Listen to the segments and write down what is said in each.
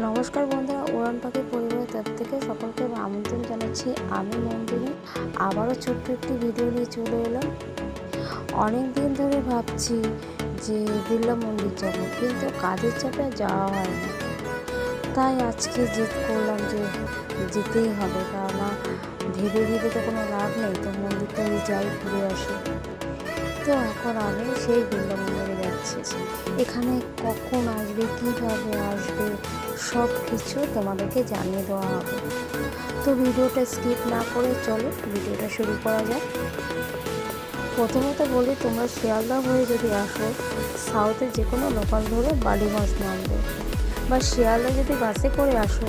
নমস্কার বন্ধুরা, উড়ান পাখি পরিবারের তরফ থেকে সকলকে আমন্ত্রণ জানাচ্ছি। আমি নন্দিনী আবারও ছোট্ট একটি ভিডিও নিয়ে চলে এলাম। অনেক দিন ধরে ভাবছি যে বিড়লা মন্দির যাব, কিন্তু কাজের চাপে যাওয়া হয় না। তাই আজকে জেদ করলাম যে যেতেই হবে, কেননা ভেবে ভেবে তো কোনো লাভ নেই। তো মন্দিরটা যাই ঘুরে আসি। তো এখন আমি সেই বিড়লা মন্দিরে যাচ্ছি। এখানে কখন আসবে, কীভাবে আসবে, সব কিছু তোমাদেরকে জানিয়ে দেওয়া হবে। তো ভিডিওটা স্কিপ না করে চলো ভিডিওটা শুরু করা যাক। প্রথমত বলি, তোমরা শিয়ালদা হয়ে যদি আসো, সাউথে যে কোনো লোকাল ধরে বালিগঞ্জ নামবে, বা শিয়ালদা যদি বাসে করে আসো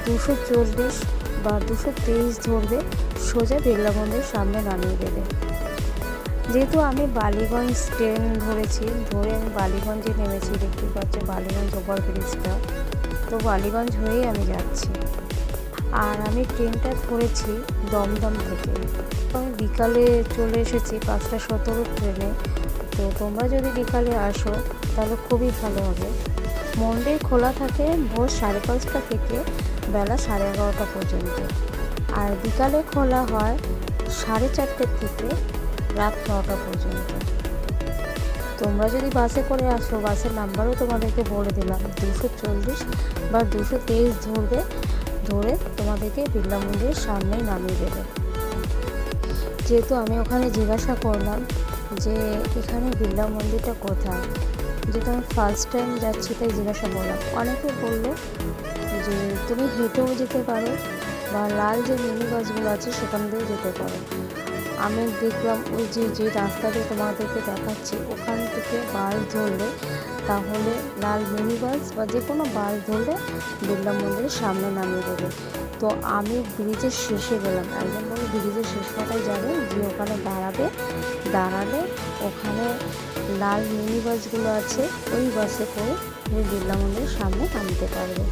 240 বা 223 ধরবে, সোজা বিড়লা মন্দির সামনে নামিয়ে দেবে। যেহেতু আমি বালিগঞ্জ ট্রেন ধরেছি, ধরে আমি বালিগঞ্জে নেমেছি, দেখতে পাচ্ছি বালিগঞ্জ ওভারব্রিজটা। তো বালিগঞ্জ হয়েই আমি যাচ্ছি। আর আমি ট্রেনটা ধরেছি দমদম থেকে। আমি বিকালে চলে এসেছি 5:17 ট্রেনে। তো তোমরা যদি বিকালে আসো তাহলে খুবই ভালো হবে। মন্দির খোলা থাকে ভোর 5:30 থেকে বেলা 11:30 পর্যন্ত, আর বিকালে খোলা হয় 4:30 থেকে রাত 9টা পর্যন্ত। তোমরা যদি বাসে করে আসো, বাসের নাম্বারও তোমাদেরকে বলে দিলাম, 240 বা 223 ধরবে, ধরে তোমাদেরকে বিড়লা মন্দিরের সামনেই নামিয়ে দেবে। যেহেতু আমি ওখানে জিজ্ঞাসা করলাম যে এখানে বিড়লা মন্দিরটা কোথায়, যেহেতু আমি ফার্স্ট টাইম যাচ্ছি তাই জিজ্ঞাসা করলাম। অনেকে বললো যে তুমি হেঁটেও যেতে পারো, বা লাল যে মিনি বাসগুলো আছে সেখান দিয়ে যেতে পারো। আমি দেখলাম ওই যে রাস্তাটা তোমাদেরকে দেখাচ্ছি, ওখান থেকে বাস ধরলে, তাহলে লাল মিনি বাস বা যে কোনো বাস ধরলে বিড়লা মন্দিরের সামনে নামিয়ে দেবে। তো আমি ব্রিজের শেষে গেলাম। একজন বলে ব্রিজের শেষ মাথায় যাবে, গিয়ে ওখানে দাঁড়ালে ওখানে লাল মিনি বাসগুলো আছে, ওই বাসে করে তুমি বিড়লা মন্দিরের সামনে নামতে পারবে।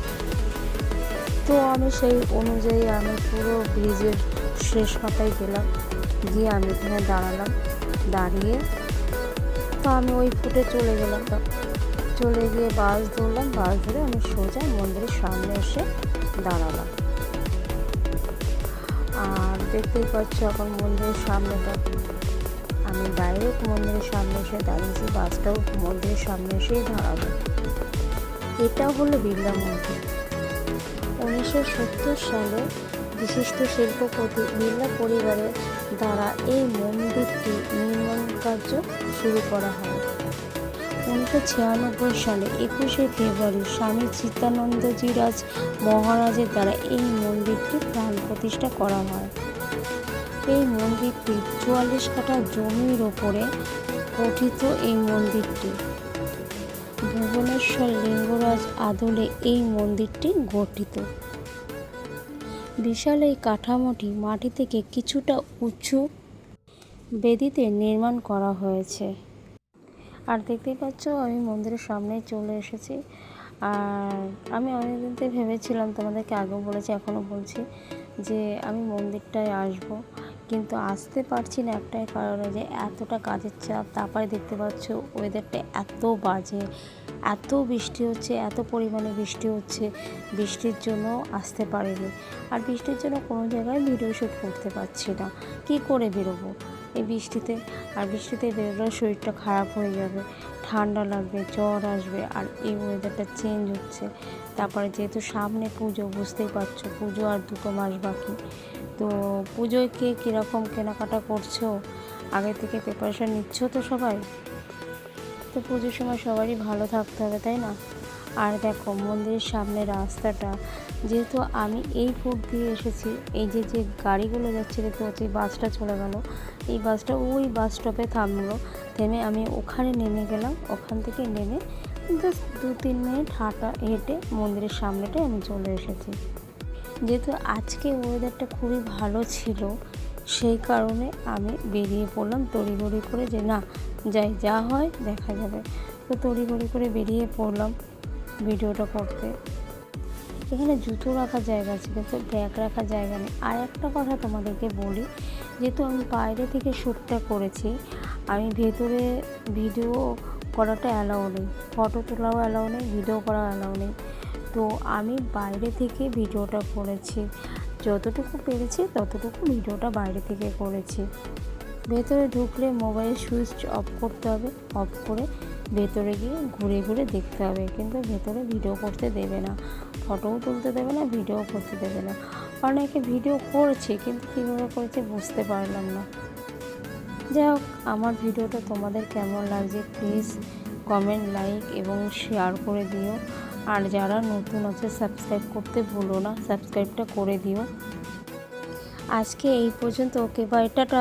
তো আমি সেই অনুযায়ী আমি পুরো ব্রিজের শেষ মাথায় গেলাম, গিয়ে আমি এখানে দাঁড়ালাম। দাঁড়িয়ে তো আমি ওই ফুটে চলে গেলাম। চলে গিয়ে বাস ধরলাম, বাস ধরে আমি সোজা মন্দিরের সামনে এসে দাঁড়ালাম। আর দেখতেই পাচ্ছ এখন মন্দিরের সামনেটা, আমি ডাইরেক্ট মন্দিরের সামনে এসে দাঁড়িয়েছি। বাসটাও মন্দিরের সামনে এসেই দাঁড়াবে। এটা হলো বিড়লা মন্দির। 1970 সালে বিশিষ্ট শিল্পপতি বিড়লা পরিবারের দ্বারা এই মন্দিরটি নির্মাণ কার্য শুরু করা হয়। 1996 সালে 21শে ফেব্রুয়ারি স্বামী চিত্তানন্দজিরাজ মহারাজের দ্বারা এই মন্দিরটি প্রাণ প্রতিষ্ঠা করা হয়। এই মন্দিরটি 44 কাঠা জমির ওপরে গঠিত। এই মন্দিরটি ভুবনেশ্বর লিঙ্গরাজ আদলে এই মন্দিরটি গঠিত। বিশাল এই কাঠামোটি মাটি থেকে কিছুটা উঁচু বেদিতে নির্মাণ করা হয়েছে। আর দেখতেই পাচ্ছ আমি মন্দিরের সামনে চলে এসেছি। আর আমি অনেকদিন থেকে ভেবেছিলাম, তোমাদেরকে আগেও বলেছি এখনও বলছি, যে আমি মন্দিরটায় আসব, কিন্তু আসতে পারছি না একটাই কারণে, যে এতটা কাজের চাপ। তারপরে দেখতে পাচ্ছ ওয়েদারটা এত বাজে, এত বৃষ্টি হচ্ছে, এত পরিমাণে বৃষ্টি হচ্ছে। বৃষ্টির জন্য আসতে পারিনি। আর বৃষ্টির জন্য কোনো জায়গায় ভিডিও শ্যুট করতে পারছি না। কী করে বেরোবো এই বৃষ্টিতে? আর বৃষ্টিতে বেরোলে শরীরটা খারাপ হয়ে যাবে, ঠান্ডা লাগবে, জ্বর আসবে। আর এই ওয়েদারটা চেঞ্জ হচ্ছে। তারপরে যেহেতু সামনে পুজো, বুঝতেই পারছো, পুজো আর 2 মাস বাকি। তো পুজোয় কে কীরকম কেনাকাটা করছো, আগে থেকে প্রিপারেশান নিচ্ছ তো সবাই? তো পুজোর সময় সবারই ভালো থাকতে হবে, তাই না? আর দেখো মন্দিরের সামনে রাস্তাটা, যেহেতু আমি এই ফুট দিয়ে এসেছি, এই যে গাড়িগুলো যাচ্ছে দেখতে পাচ্ছি, বাসটা চলে গেল, এই বাসটা ওই বাস স্টপে থামলো, থেমে আমি ওখানে নেমে গেলাম। ওখান থেকে নেমে জাস্ট 2-3 মিনিট হেঁটে মন্দিরের সামনেটায় আমি চলে এসেছি। যেহেতু আজকে ওয়েদারটা খুবই ভালো ছিল, সেই কারণে আমি বেরিয়ে পড়লাম তড়িঘড়ি করে, যে না যাই, যা হয় দেখা যাবে। তো তড়িঘড়ি করে বেরিয়ে পড়লাম ভিডিওটা করতে। এখানে জুতো রাখার জায়গা আছে, কিন্তু ব্যাগ রাখার জায়গা নেই। আর একটা কথা তোমাদেরকে বলি, যেহেতু আমি বাইরে থেকে শ্যুটটা করেছি, আমি ভেতরে ভিডিও করাটা অ্যালাউ নেই, ফটো তোলাও অ্যালাউ নেই, ভিডিও করা অ্যালাউ নেই। তো আমি বাইরে থেকে ভিডিওটা করেছি, যতটুকু পেরেছি ততটুকু ভিডিওটা বাইরে থেকে করেছি। ভেতরে ঢুকলে মোবাইল সুইচ অফ করতে হবে, অফ করে ভেতরে গিয়ে ঘুরে ঘুরে দেখতে হবে, কিন্তু ভেতরে ভিডিও করতে দেবে না, ফটোও তুলতে দেবে না, ভিডিও করতে দেবে না। অনেকে ভিডিও করেছে কিন্তু কীভাবে করেছে বুঝতে পারলাম না। যাই হোক, আমার ভিডিওটা তোমাদের কেমন লাগছে প্লিজ কমেন্ট, লাইক এবং শেয়ার করে দিও। আর যারা নতুন আছে সাবস্ক্রাইব করতে ভুলো না, সাবস্ক্রাইবটা করে দিও। আজকে এই পর্যন্ত, ওকে বাই, টাটা।